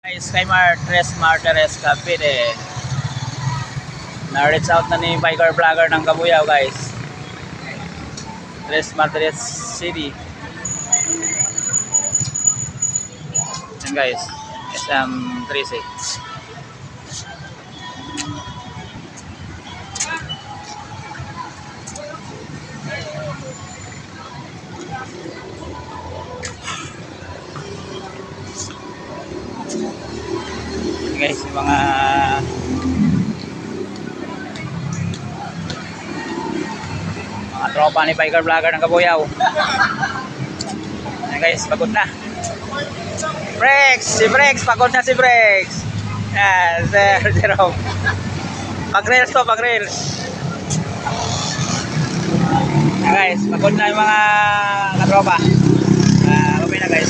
Guys, kay Martres Martires Cavite. Na-reach out na ni biker vlogger ng Kabuyao, guys. Tres Martires City. Yan guys, SM36. Guys, yung mga tropa ni biker vlogger ng Kabuyao. Ayan guys, pagod na. Si Brex, pagod na si Brex. Yan, Sir Jerome. Pag-rails ko, pag-rails. Ayan guys, pagod na yung mga katropa. Kapay na guys.